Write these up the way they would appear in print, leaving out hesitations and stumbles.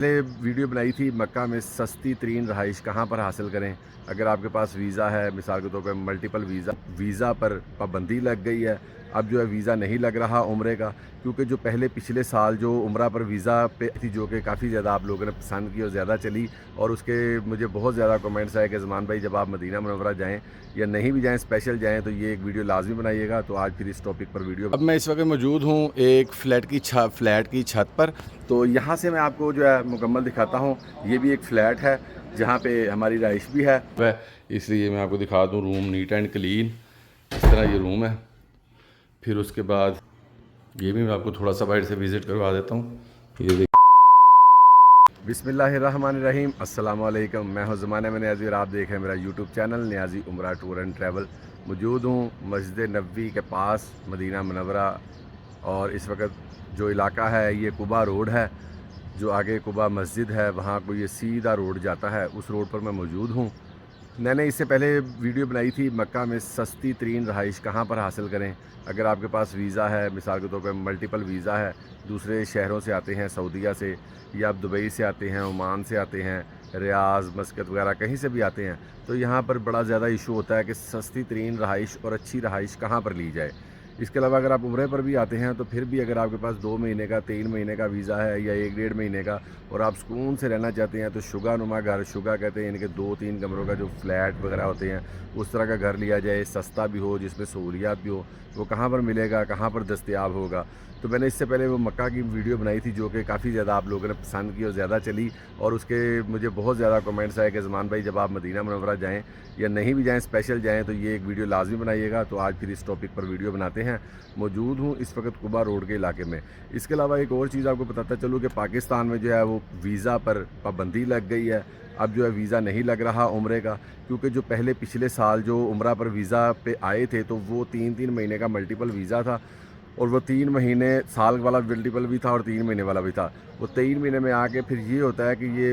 पहले वीडियो बनाई थी मक्का में सस्ती तरीन रहाइश कहाँ पर हासिल करें। अगर आपके पास वीज़ा है, मिसाल के तौर पर मल्टीपल वीज़ा पर पाबंदी लग गई है। अब जो है वीज़ा नहीं लग रहा उम्रे का, क्योंकि जो पहले पिछले साल जो उम्रा पर वीज़ा पे थी, जो कि काफ़ी ज़्यादा आप लोगों ने पसंद की और ज़्यादा चली, और उसके मुझे बहुत ज़्यादा कमेंट्स आए कि ज़मान भाई जब आप मदीना मुनव्वरा जाएँ या नहीं भी जाएँ, स्पेशल जाएँ तो ये एक वीडियो लाजमी बनाइएगा। तो आज फिर इस टॉपिक पर वीडियो। अब मैं इस वक्त मौजूद हूँ एक फ्लैट की छत पर। तो यहाँ से मैं आपको जो है मुकम्मल दिखाता हूँ। ये भी एक फ़्लैट है जहाँ पे हमारी रहाइश भी है, इसलिए मैं आपको दिखा दूँ रूम नीट एंड क्लीन। इस तरह ये रूम है। फिर उसके बाद ये भी मैं आपको थोड़ा सा बाहर से विज़िट करवा देता हूँ। ये देखिए, बिस्मिल्लाहिर्रहमानिर्रहीम, अस्सलाम वालेकुम। मैं हूँ ज़माने में नियाज़ी और आप देख रहे हैं मेरा यूट्यूब चैनल नियाज़ी उमरा टूर एंड ट्रैवल। मौजूद हूँ मस्जिद नबवी के पास मदीना मुनव्वरा, और इस वक्त जो इलाका है ये कुबा रोड है। जो आगे कुबा मस्जिद है वहाँ को ये सीधा रोड जाता है, उस रोड पर मैं मौजूद हूँ। मैंने इससे पहले वीडियो बनाई थी मक्का में सस्ती तरीन रहाइश कहाँ पर हासिल करें। अगर आपके पास वीज़ा है, मिसाल के तौर पर मल्टीपल वीज़ा है, दूसरे शहरों से आते हैं, सऊदीया से या आप दुबई से आते हैं, ओमान से आते हैं, रियाज़, मस्कत वगैरह कहीं से भी आते हैं, तो यहाँ पर बड़ा ज़्यादा इशू होता है कि सस्ती तरीन रहाइश और अच्छी रहाइश कहाँ पर ली जाए। इसके अलावा अगर आप उम्रे पर भी आते हैं तो फिर भी अगर आपके पास 2 महीने का, 3 महीने का वीज़ा है या 1 डेढ़ महीने का, और आप सुकून से रहना चाहते हैं, तो शुगा नुमा घर, शुगा कहते हैं यानी कि 2-3 कमरों का जो फ्लैट वगैरह होते हैं, उस तरह का घर लिया जाए, सस्ता भी हो, जिसमें सहूलियात भी हो। वो कहाँ पर मिलेगा, कहाँ पर दस्तयाब होगा। तो मैंने इससे पहले वो मक्का की वीडियो बनाई थी, जो कि काफ़ी ज़्यादा आप लोगों ने पसंद की और ज़्यादा चली, और उसके मुझे बहुत ज़्यादा कमेंट्स आए कि ज़मान भाई जब आप मदीना मुनव्वरा जाएँ या नहीं भी जाएँ, स्पेशल जाएँ तो ये एक वीडियो लाजमी बनाइएगा। तो आज फिर इस टॉपिक पर वीडियो बनाते हैं। मौजूद हूँ इस वक्त कुबा रोड के इलाके में। इसके अलावा एक और चीज़ आपको बताता चलूँ कि पाकिस्तान में जो है वो वीज़ा पर पाबंदी लग गई है। अब जो है वीज़ा नहीं लग रहा उम्रे का, क्योंकि जो पहले पिछले साल जो उम्रा पर वीज़ा पे आए थे तो वो 3-3 महीने का मल्टीपल वीज़ा था, और वो 3 महीने साल वाला मल्टीपल भी था और 3 महीने वाला भी था। वो 3 महीने में आके फिर ये होता है कि ये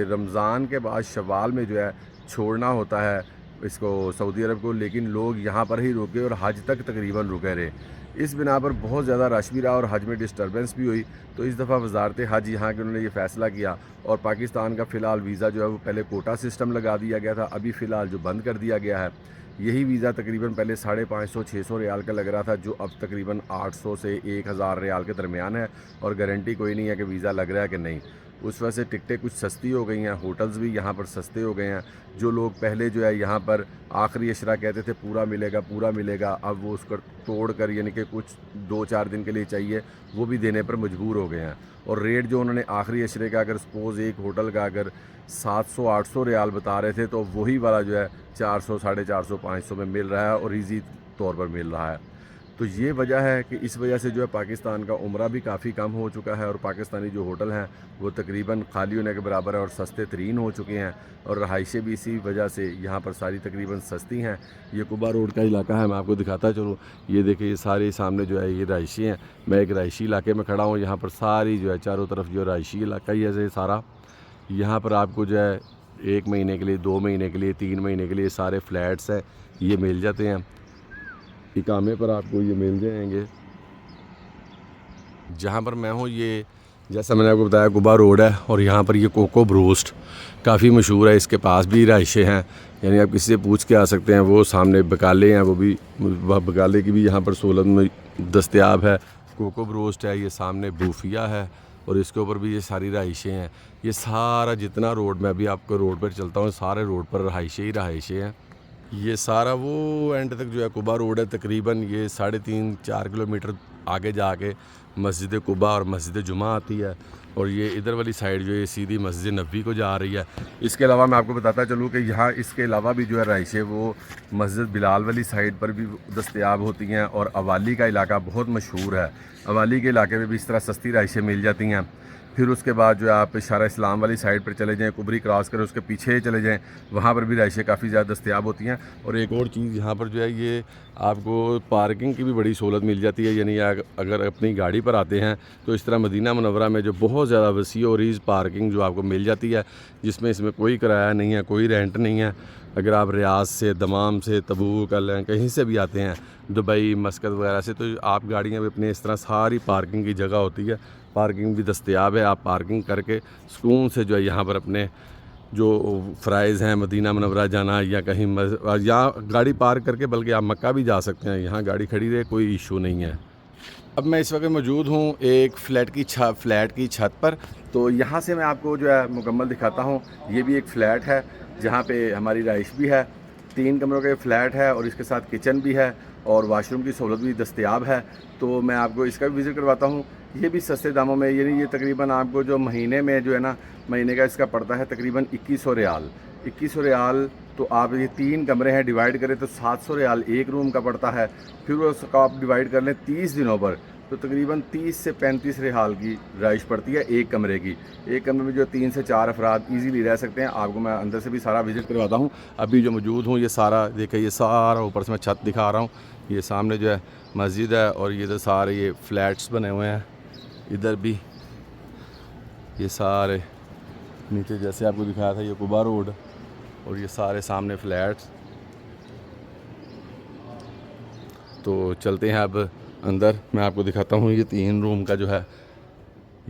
रमज़ान के बाद शव्वाल में जो है छोड़ना होता है इसको, सऊदी अरब को, लेकिन लोग यहाँ पर ही रुके और हज तक तकरीबन रुके रहे। इस बिना पर बहुत ज़्यादा रश भी रहा और हज में डिस्टर्बेंस भी हुई। तो इस दफ़ा वजारत हज यहाँ के उन्होंने ये फ़ैसला किया, और पाकिस्तान का फ़िलहाल वीज़ा जो है वो पहले कोटा सिस्टम लगा दिया गया था, अभी फ़िलहाल जो बंद कर दिया गया है। यही वीज़ा तकरीबन पहले 550-600 रियाल का लग रहा था, जो अब तकरीबन 800 से 1000 रियाल के दरमियान है, और गारंटी कोई नहीं है कि वीज़ा लग रहा है कि नहीं। उस वजह से टिकटें कुछ सस्ती हो गई हैं, होटल्स भी यहाँ पर सस्ते हो गए हैं। जो लोग पहले जो है यहाँ पर आखिरी अशरा कहते थे पूरा मिलेगा पूरा मिलेगा, अब वो उसको तोड़ कर यानी कि कुछ 2-4 दिन के लिए चाहिए, वो भी देने पर मजबूर हो गए हैं। और रेट जो उन्होंने आखिरी अशरे का, अगर सपोज़ एक होटल का अगर 700-800 रियाल बता रहे थे, तो वही वाला जो है 400, 450, 500 में मिल रहा है और ईज़ी तौर पर मिल रहा है। तो ये वजह है कि इस वजह से जो है पाकिस्तान का उम्रा भी काफ़ी कम हो चुका है, और पाकिस्तानी जो होटल हैं वो तकरीबन खाली होने के बराबर है और सस्ते तरीन हो चुके हैं, और रहाइशें भी इसी वजह से यहाँ पर सारी तकरीबन सस्ती हैं। ये कुबा रोड का इलाका है, मैं आपको दिखाता चलूँ। ये देखिए, ये सारे सामने जो है ये रहाइशी हैं। मैं एक रहाइशी इलाके में खड़ा हूँ। यहाँ पर सारी जो है चारों तरफ जो रहाइशी इलाका ही है सारा। यहाँ पर आपको जो है 1 महीने के लिए, 2 महीने के लिए, 3 महीने के लिए सारे फ्लैट्स हैं, ये मिल जाते हैं। इकामे पर आपको ये मिल जाएंगे। जहाँ पर मैं हूँ, ये जैसा मैंने आपको बताया कुबा रोड है, और यहाँ पर ये कोको ब्रोस्ट काफ़ी मशहूर है। इसके पास भी रहाइशें हैं, यानी आप किसी से पूछ के आ सकते हैं। वो सामने बकाले हैं, वो भी बकाले की भी यहाँ पर सहूलत में दस्तयाब है। कोको ब्रोस्ट है, ये सामने बूफिया है, और इसके ऊपर भी ये सारी रहाइशें हैं। ये सारा जितना रोड, मैं भी आपको रोड पर चलता हूँ, सारे रोड पर रहाइशें ही रहाइशें हैं। ये सारा वो एंड तक जो है कुबा रोड है, तकरीबन ये 3.5-4 किलोमीटर आगे जाके मस्जिद कुबा और मस्जिद जुमा आती है, और ये इधर वाली साइड जो है सीधी मस्जिद नबी को जा रही है। इसके अलावा मैं आपको बताता चलूँ कि यहाँ इसके अलावा भी जो है रहाइशें वो मस्जिद बिलाल वाली साइड पर भी दस्तयाब होती हैं, और अवाली का इलाका बहुत मशहूर है। अवाली के इलाके में भी इस तरह सस्ती रहाइशें मिल जाती हैं। फिर उसके बाद जो है आप इशारा इस्लाम वाली साइड पर चले जाएँ, कुबरी क्रॉस करें, उसके पीछे चले जाएँ, वहाँ पर भी रहाइशें काफ़ी ज़्यादा दस्तयाब होती हैं। और एक और चीज़ यहाँ पर जो है, ये आपको पार्किंग की भी बड़ी सहूलत मिल जाती है। यानी अगर अपनी गाड़ी पर आते हैं तो इस तरह मदीना मुनव्वरा में जो बहुत ज़्यादा वसी और ईज़ पार्किंग जो आपको मिल जाती है, जिसमें इसमें कोई किराया नहीं है, कोई रेंट नहीं है। अगर आप रियाज से, दमाम से, तबूक, कहीं से भी आते हैं, दुबई, मस्कत वगैरह से, तो आप गाड़ियाँ भी अपने इस तरह सारी पार्किंग की जगह होती है, पार्किंग भी दस्तयाब है। आप पार्किंग करके सुकून से जो है यहाँ पर अपने जो फ़राइज़ हैं, मदीना मुनव्वरा जाना या कहीं या गाड़ी पार्क करके बल्कि आप मक्का भी जा सकते हैं, यहाँ गाड़ी खड़ी रहे, कोई इशू नहीं है। अब मैं इस वक्त मौजूद हूँ एक फ्लैट की छत पर। तो यहाँ से मैं आपको जो है मुकम्मल दिखाता हूँ। ये भी एक फ़्लैट है जहाँ पे हमारी रहाइश भी है। 3 कमरों का फ्लैट है और इसके साथ किचन भी है और वाशरूम की सहूलत भी दस्तयाब है। तो मैं आपको इसका भी विज़िट करवाता हूँ। ये भी सस्ते दामों में, यानी ये तकरीबन आपको जो महीने में जो है ना, महीने का इसका पड़ता है तकरीबन 2100 रियाल। 2100 रियाल तो आप ये 3 कमरे हैं, डिवाइड करें तो 700 रियाल एक रूम का पड़ता है। फिर उसका आप डिवाइड कर लें 30 दिनों पर तो तकरीबन 30 से 35 रियाल की रहाइश पड़ती है एक कमरे की। एक कमरे में जो 3 से 4 अफराद ईज़िली रह सकते हैं। आपको मैं अंदर से भी सारा विज़िट करवाता हूँ। अभी जो मौजूद हूँ ये सारा देखिए, ये सारा ऊपर से मैं छत दिखा रहा हूँ। ये सामने जो है मस्जिद है और ये तो सारे ये फ्लैट्स बने हुए हैं। इधर भी ये सारे नीचे जैसे आपको दिखाया था ये कुबा रोड और ये सारे सामने फ्लैट्स। तो चलते हैं अब अंदर, मैं आपको दिखाता हूँ। ये 3 रूम का जो है,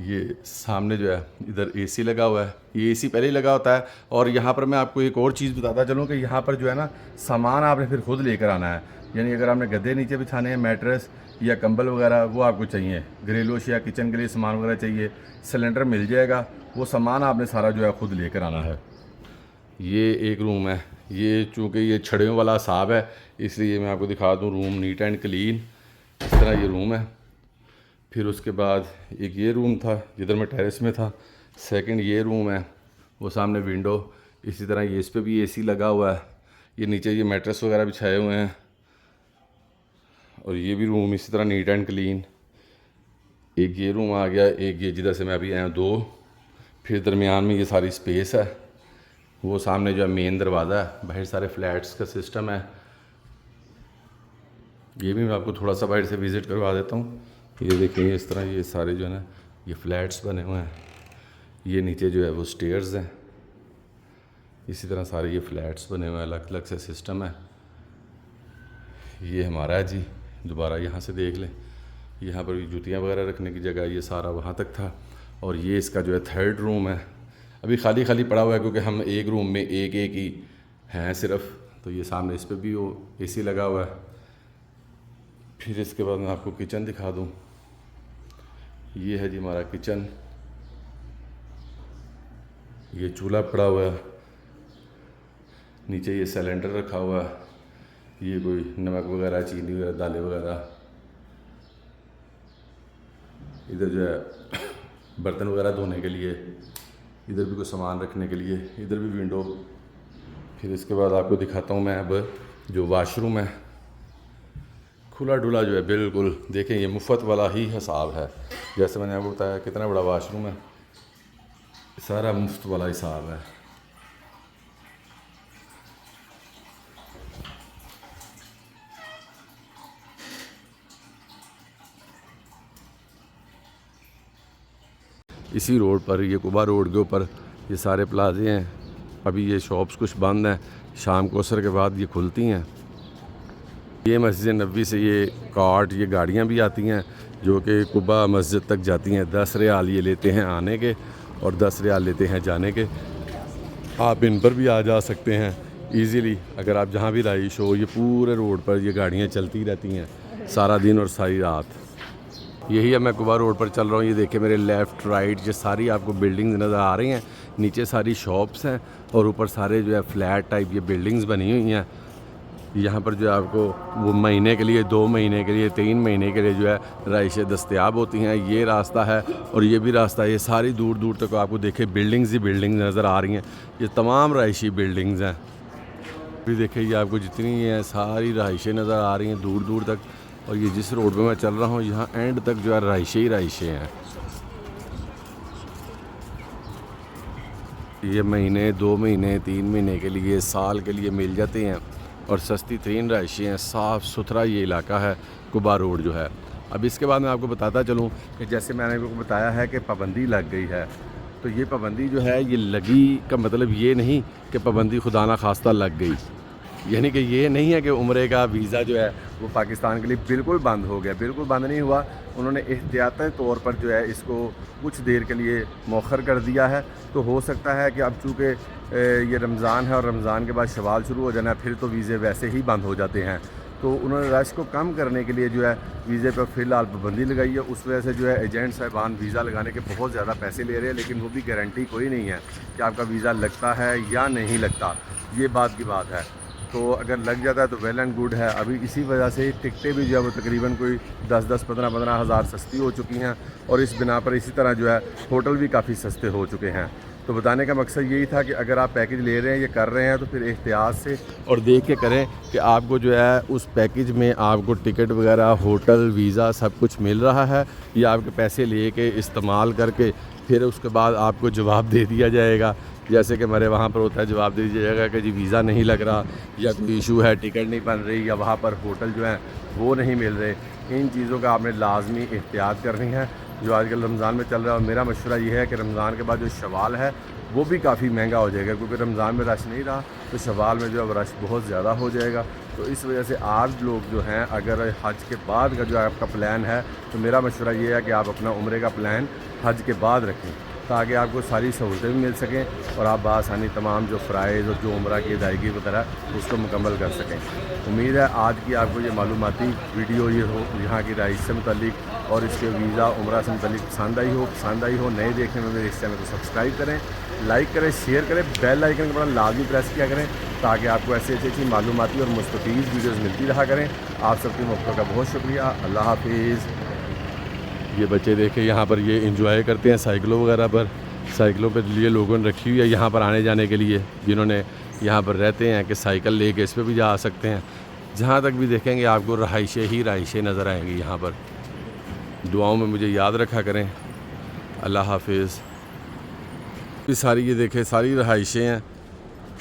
ये सामने जो है इधर एसी लगा हुआ है। ये एसी पहले ही लगा होता है। और यहाँ पर मैं आपको एक और चीज़ बताता चलूँ कि यहाँ पर जो है ना, सामान आपने फिर खुद लेकर आना है। यानी अगर आपने गद्दे नीचे बिछाने हैं, मैट्रेस या कंबल वगैरह, वो आपको चाहिए, घरेलू या किचन के लिए सामान वगैरह चाहिए, सिलेंडर मिल जाएगा। वो सामान आपने सारा जो है खुद लेकर आना है। ये एक रूम है। ये चूँकि ये छड़ियों वाला हिसाब है इसलिए मैं आपको दिखा दूँ। रूम नीट एंड क्लीन, इस तरह ये रूम है। फिर उसके बाद एक ये रूम था जिधर मैं टेरेस में था। सेकंड ये रूम है, वो सामने विंडो। इसी तरह ये इस पे भी एसी लगा हुआ है। ये नीचे ये मैट्रेस वगैरह बिछाए हुए हैं। और ये भी रूम इसी तरह नीट एंड क्लीन। एक ये रूम आ गया, एक ये जिधर से मैं अभी आया हूँ 2। फिर दरमियान में ये सारी स्पेस है। वो सामने जो है मेन दरवाज़ा है। बाहर सारे फ्लैट्स का सिस्टम है। ये भी मैं आपको थोड़ा सा बाहर से विज़िट करवा देता हूँ। ये देखिए इस तरह ये सारे जो है ना, ये फ्लैट्स बने हुए हैं। ये नीचे जो है वो स्टेयर्स हैं। इसी तरह सारे ये फ्लैट्स बने हुए हैं, अलग अलग से सिस्टम है। ये हमारा है जी। दोबारा यहाँ से देख लें, यहाँ पर जूतियाँ वगैरह रखने की जगह, ये सारा वहाँ तक था। और ये इसका जो है 3rd रूम है। अभी खाली खाली पड़ा हुआ है क्योंकि हम एक रूम में एक ही हैं सिर्फ। तो ये सामने इस पर भी वो एसी लगा हुआ है। फिर इसके बाद मैं आपको किचन दिखा दूँ। ये है जी हमारा किचन। ये चूल्हा पड़ा हुआ है, नीचे ये सिलेंडर रखा हुआ है। ये कोई नमक वगैरह, चीनी वगैरह, दालें वगैरह। इधर जो है बर्तन वगैरह धोने के लिए, इधर भी कुछ सामान रखने के लिए, इधर भी विंडो। फिर इसके बाद आपको दिखाता हूँ मैं अब जो वाशरूम है, खुला डुला जो है बिल्कुल। देखें ये मुफ्त वाला ही हिसाब है। जैसे मैंने आपको बताया कितना बड़ा वाशरूम है, सारा मुफ्त वाला हिसाब है। इसी रोड पर, ये कुबा रोड के ऊपर ये सारे प्लाजे हैं। अभी ये शॉप्स कुछ बंद हैं, शाम को असर के बाद ये खुलती हैं। ये मस्जिद नबी से ये कार्ट, ये गाड़ियाँ भी आती हैं जो कि कुबा मस्जिद तक जाती हैं। 10 रियाल ये लेते हैं आने के और 10 रियाल लेते हैं जाने के। आप इन पर भी आ जा सकते हैं ईज़िली। अगर आप जहाँ भी रहाइश हो, ये पूरे रोड पर ये गाड़ियाँ चलती रहती हैं सारा दिन और सारी रात। यही है, मैं कुबा रोड पर चल रहा हूँ। ये देखिए मेरे लेफ़्ट राइट ये सारी आपको बिल्डिंग्स नज़र आ रही हैं। नीचे सारी शॉप्स हैं और ऊपर सारे जो है फ्लैट टाइप ये बिल्डिंग्स बनी हुई हैं। यहाँ पर जो है आपको वो महीने के लिए, 2 महीने के लिए, 3 महीने के लिए जो है रहाइशें दस्तयाब होती हैं। ये रास्ता है और ये भी रास्ता है। ये सारी दूर दूर तक आपको देखे बिल्डिंग्स ही बिल्डिंग्स नज़र आ रही हैं। ये तमाम रहाइशी बिल्डिंग्स हैं। फिर देखिए ये आपको जितनी हैं सारी रहाइशें नज़र आ रही हैं दूर दूर तक। और ये जिस रोड पे मैं चल रहा हूँ यहाँ एंड तक जो है रहाइशें ही रहाइशें हैं। ये महीने, 2 महीने, 3 महीने के लिए, साल के लिए मिल जाते हैं और सस्ती तरीन रहाइशें हैं। साफ़ सुथरा ये इलाका है कुबा रोड जो है। अब इसके बाद मैं आपको बताता चलूँ कि जैसे मैंने आपको बताया है कि पाबंदी लग गई है, तो ये पाबंदी जो है ये लगी का मतलब ये नहीं कि पाबंदी खुदा ना खास्ता लग गई, यानी कि ये नहीं है कि उम्रे का वीज़ा जो है वो पाकिस्तान के लिए बिल्कुल बंद हो गया, बिल्कुल बंद नहीं हुआ। उन्होंने एहतियाती तौर पर जो है इसको कुछ देर के लिए मौखर कर दिया है। तो हो सकता है कि अब चूँकि ये रमज़ान है और रमज़ान के बाद शवाल शुरू हो जाना है, फिर तो वीज़े वैसे ही बंद हो जाते हैं। तो उन्होंने रश को कम करने के लिए जो है वीज़े पर फ़िलहाल पाबंदी लगाई है। उस वजह से जो है एजेंट साहिबान वीज़ा लगाने के बहुत ज़्यादा पैसे ले रहे हैं, लेकिन वो भी गारंटी कोई नहीं है कि आपका वीज़ा लगता है या नहीं लगता, ये बात की बात है। तो अगर लग जाता है तो वेल एंड गुड है। अभी इसी वजह से टिकटें भी जो है वो तकरीबन कोई 10-10, 15-15 हज़ार सस्ती हो चुकी हैं, और इस बिना पर इसी तरह जो है होटल भी काफ़ी सस्ते हो चुके हैं। तो बताने का मकसद यही था कि अगर आप पैकेज ले रहे हैं, ये कर रहे हैं, तो फिर एहतियात से और देख के करें कि आपको जो है उस पैकेज में आपको टिकट वगैरह, होटल, वीज़ा सब कुछ मिल रहा है, या आपके पैसे ले के इस्तेमाल करके फिर उसके बाद आपको जवाब दे दिया जाएगा। जैसे कि हमारे वहाँ पर होता है, जवाब दे दिया जाएगा कि जी वीज़ा नहीं लग रहा, या कोई इशू है, टिकट नहीं बन रही, या वहाँ पर होटल जो हैं वो नहीं मिल रहे। इन चीज़ों का आपने लाजमी एहतियात करनी है जो आजकल रमज़ान में चल रहा है। और मेरा मशवरा ये है कि रमज़ान के बाद जो शवाल है वो भी काफ़ी महंगा हो जाएगा, क्योंकि रमज़ान में रश नहीं रहा तो शवाल में जो है रश बहुत ज़्यादा हो जाएगा। तो इस वजह से आप लोग जो हैं, अगर हज के बाद का जो आपका प्लान है, तो मेरा मशवरा ये है कि आप अपना उम्रे का प्लान हज के बाद रखें, ताकि आपको सारी सहूलतें भी मिल सकें और आप बआसानी तमाम जो फ़राइज़ और जो उम्रा की अदायगी वगैरह उसको मुकम्मल कर सकें। उम्मीद है आज की आपको ये मालूमाती वीडियो ये हो यहाँ की राइस से मुतल्लिक और इसके वीज़ा उम्रा से मुतल्लिक पसंद आई हो। नए देखने में मेरे इस चैनल को सब्सक्राइब करें, लाइक करें, शेयर करें, बेल आइकन का बटन लाजमी प्रेस किया करें, ताकि आपको ऐसी अच्छी मालूमाती और मुस्तफ़ीज़ वीडियोज़ मिलती रहा करें। आप सबकी मोहब्बत का बहुत शुक्रिया। अल्लाह हाफिज़। ये बच्चे देखे यहाँ पर ये इंजॉय करते हैं साइकिलों वगैरह पर, साइकिलों पर लिए लोगों ने रखी हुई है यहाँ पर आने जाने के लिए, जिन्होंने यहाँ पर रहते हैं कि साइकिल लेके इस पर भी जा सकते हैं। जहाँ तक भी देखेंगे आपको रहाइशें ही रहाइशें नज़र आएंगी यहाँ पर। दुआओं में मुझे याद रखा करें। अल्लाह हाफिज़। ये सारी ये देखें सारी रहाइशें हैं,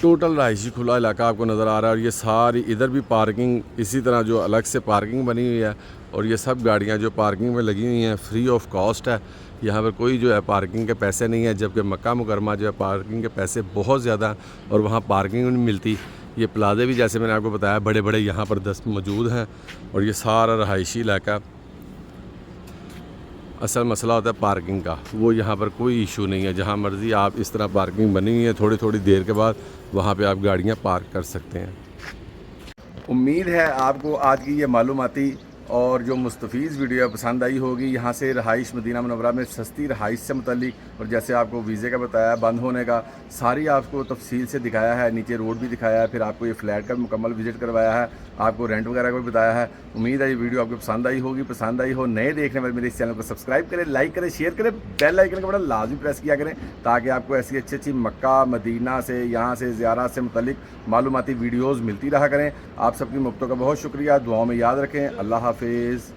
टोटल रहाइशी खुला इलाका आपको नज़र आ रहा है। और ये सारी इधर भी पार्किंग, इसी तरह जो अलग से पार्किंग बनी हुई है, और ये सब गाड़ियाँ जो पार्किंग में लगी हुई हैं फ्री ऑफ कॉस्ट है। यहाँ पर कोई जो है पार्किंग के पैसे नहीं है, जबकि मक्का मुकरमा जो है पार्किंग के पैसे बहुत ज़्यादा, और वहाँ पार्किंग नहीं मिलती। ये प्लाजे भी जैसे मैंने आपको बताया बड़े बड़े यहाँ पर 10 मौजूद हैं, और ये सारा रहाइशी इलाका। असल मसला होता है पार्किंग का, वो यहाँ पर कोई इशू नहीं है। जहाँ मर्ज़ी आप इस तरह पार्किंग बनी हुई है, थोड़ी थोड़ी देर के बाद वहाँ पे आप गाड़ियाँ पार्क कर सकते हैं। उम्मीद है आपको आज की ये मालूमाती और जो मुस्तफ़ीज़ वीडियो पसंद आई होगी। यहाँ से रहाइश मदीना मुनव्वरा में सस्ती रहाइश से मुतल्लिक, और जैसे आपको वीज़े का बताया बंद होने का सारी आपको तफसील से दिखाया है, नीचे रोड भी दिखाया है, फिर आपको ये फ्लैट का मुकम्मल विज़िट करवाया है, आपको रेंट वगैरह का भी बताया है। उम्मीद है ये वीडियो आपको पसंद आई होगी। पसंद आई हो, नए देखने वाले मेरे इस चैनल को सब्सक्राइब करें, लाइक करें, शेयर करें, बेल आइकन का बटन लाजमी प्रेस किया करें, ताकि आपको ऐसी अच्छी अच्छी मक्का मदीना से, यहाँ से ज़ियारत से मुतल्लिक मालूमाती वीडियोज़ मिलती रहा करें। आप सबकी मुफ्तों का बहुत शुक्रिया। दुआओं में याद रखें। अल्लाह हाफिज़।